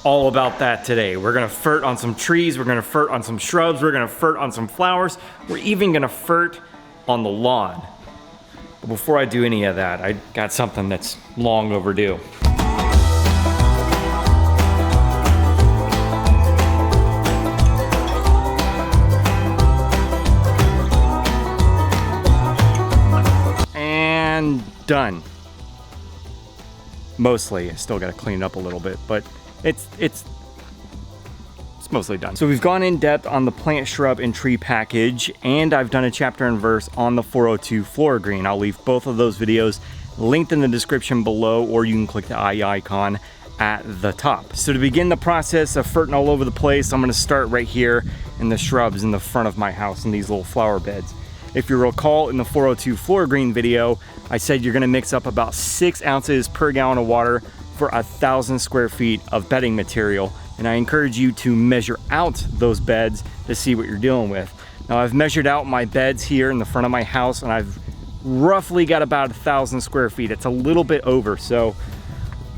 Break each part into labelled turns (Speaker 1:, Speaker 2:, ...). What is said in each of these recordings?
Speaker 1: all about that today. We're gonna fert on some trees, we're gonna fert on some shrubs, we're gonna fert on some flowers, we're even gonna fert on the lawn. But before I do any of that, I got something that's long overdue. And done. Mostly. I still gotta clean it up a little bit, but it's mostly done. So we've gone in depth on the plant, shrub, and tree package, and I've done a chapter and verse on the 402 FloraGreene. I'll leave both of those videos linked in the description below, or you can click the eye icon at the top. So to begin the process of ferting all over the place, I'm gonna start right here in the shrubs in the front of my house in these little flower beds. If you recall, in the 402 FloraGreene video, I said you're gonna mix up about 6 ounces per gallon of water for 1,000 square feet of bedding material. And I encourage you to measure out those beds to see what you're dealing with. Now I've measured out my beds here in the front of my house, and I've roughly got about 1,000 square feet. It's a little bit over. So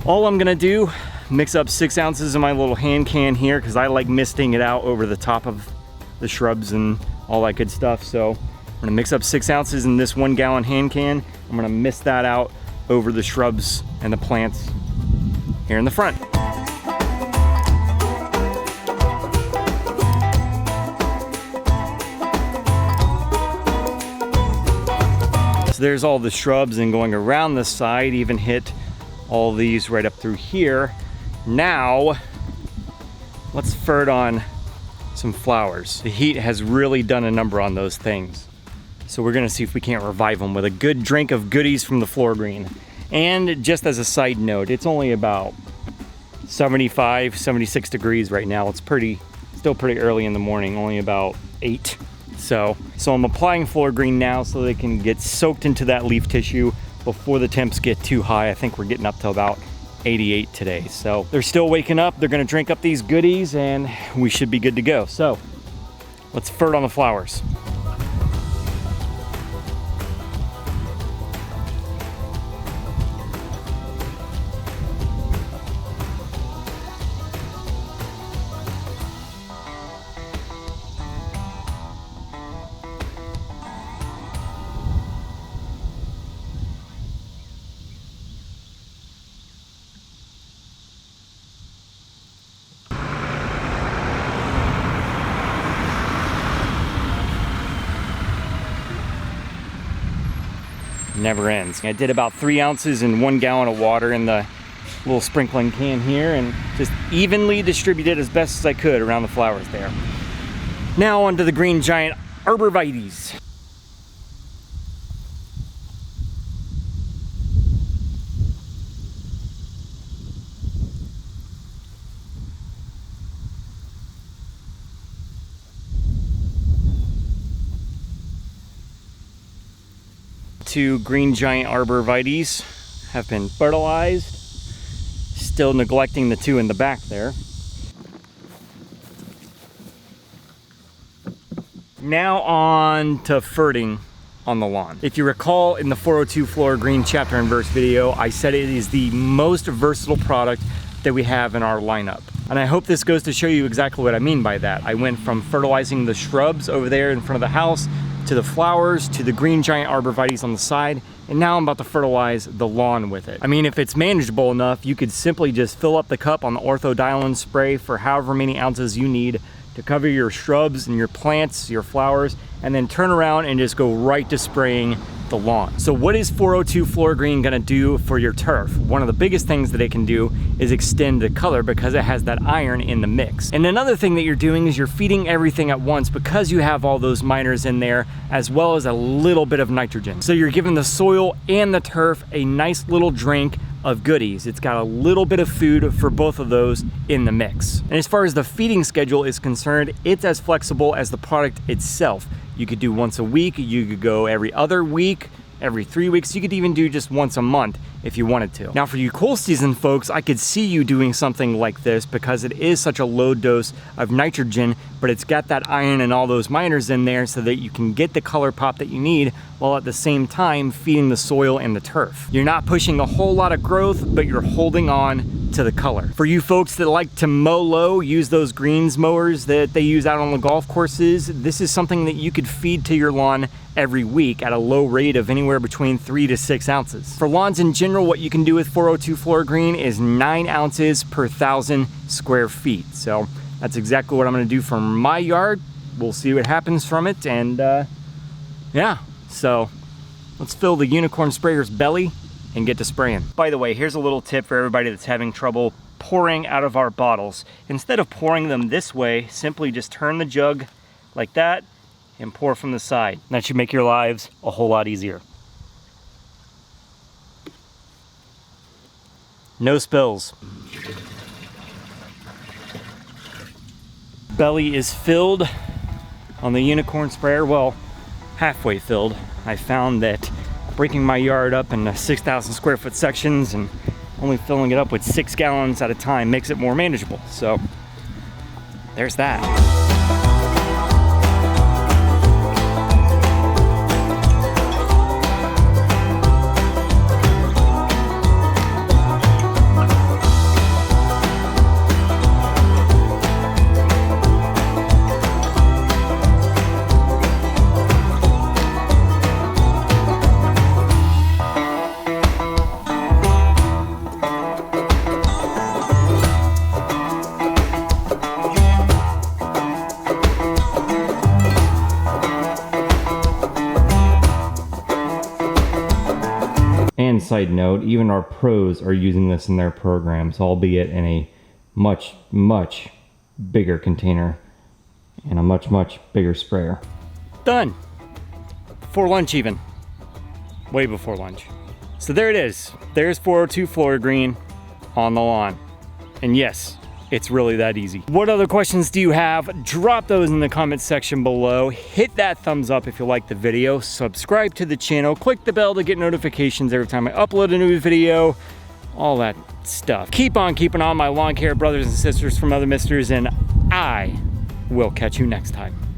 Speaker 1: all I'm gonna do, mix up 6 ounces in my little hand can here, because I like misting it out over the top of the shrubs and all that good stuff. So I'm gonna mix up 6 ounces in this 1 gallon hand can. I'm gonna mist that out over the shrubs and the plants here in the front. So there's all the shrubs, and going around the side, even hit all these right up through here. Now, let's fert on some flowers. The heat has really done a number on those things. So we're gonna see if we can't revive them with a good drink of goodies from the FloraGreene. And just as a side note, it's only about 75, 76 degrees right now. It's still pretty early in the morning, only about 8. So I'm applying FloraGreene now so they can get soaked into that leaf tissue before the temps get too high. I think we're getting up to about 88 today. So they're still waking up, they're gonna drink up these goodies, and we should be good to go. So let's fert on the flowers. Never ends. I did about 3 ounces in 1 gallon of water in the little sprinkling can here, and just evenly distributed as best as I could around the flowers there. Now onto the green giant arborvitaes. Two green giant arborvitaes have been fertilized. Still neglecting the 2 in the back there. Now on to ferting on the lawn. If you recall, in the 402 FloraGreene chapter and verse video, I said it is the most versatile product that we have in our lineup. And I hope this goes to show you exactly what I mean by that. I went from fertilizing the shrubs over there in front of the house, to the flowers, to the green giant arborvitaes on the side, and now I'm about to fertilize the lawn with it. I mean, if it's manageable enough, you could simply just fill up the cup on the orthodilane spray for however many ounces you need to cover your shrubs and your plants, your flowers, and then turn around and just go right to spraying the lawn. So what is 402 FloraGreene gonna do for your turf? One of the biggest things that it can do is extend the color because it has that iron in the mix. And another thing that you're doing is you're feeding everything at once because you have all those miners in there, as well as a little bit of nitrogen. So you're giving the soil and the turf a nice little drink of goodies. It's got a little bit of food for both of those in the mix. And as far as the feeding schedule is concerned, it's as flexible as the product itself. You could do once a week, you could go every other week, every 3 weeks, you could even do just once a month if you wanted to. Now for you cool season folks, I could see you doing something like this because it is such a low dose of nitrogen, but it's got that iron and all those miners in there so that you can get the color pop that you need while at the same time feeding the soil and the turf. You're not pushing a whole lot of growth, but you're holding on to the color. For you folks that like to mow low, use those greens mowers that they use out on the golf courses, this is something that you could feed to your lawn every week at a low rate of anywhere between 3 to 6 ounces. For lawns in general, what you can do with 402 FloraGreene is 9 ounces per 1,000 square feet. So that's exactly what I'm gonna do for my yard. We'll see what happens from it, and yeah, so let's fill the unicorn sprayer's belly and get to spraying. By the way, here's a little tip for everybody that's having trouble pouring out of our bottles. Instead of pouring them this way, simply just turn the jug like that and pour from the side. That should make your lives a whole lot easier. No spills. Belly is filled on the unicorn sprayer. Well, halfway filled. I found that breaking my yard up into 6,000 square foot sections and only filling it up with 6 gallons at a time makes it more manageable. So there's that. And side note, even our pros are using this in their programs, albeit in a much, much bigger container and a much, much bigger sprayer. Done. Before lunch even. Way before lunch. So there it is. There's 402 FloraGreene on the lawn. And yes, it's really that easy. What other questions do you have? Drop those in the comments section below. Hit that thumbs up if you like the video. Subscribe to the channel. Click the bell to get notifications every time I upload a new video. All that stuff. Keep on keeping on, my lawn care brothers and sisters from other misters, and I will catch you next time.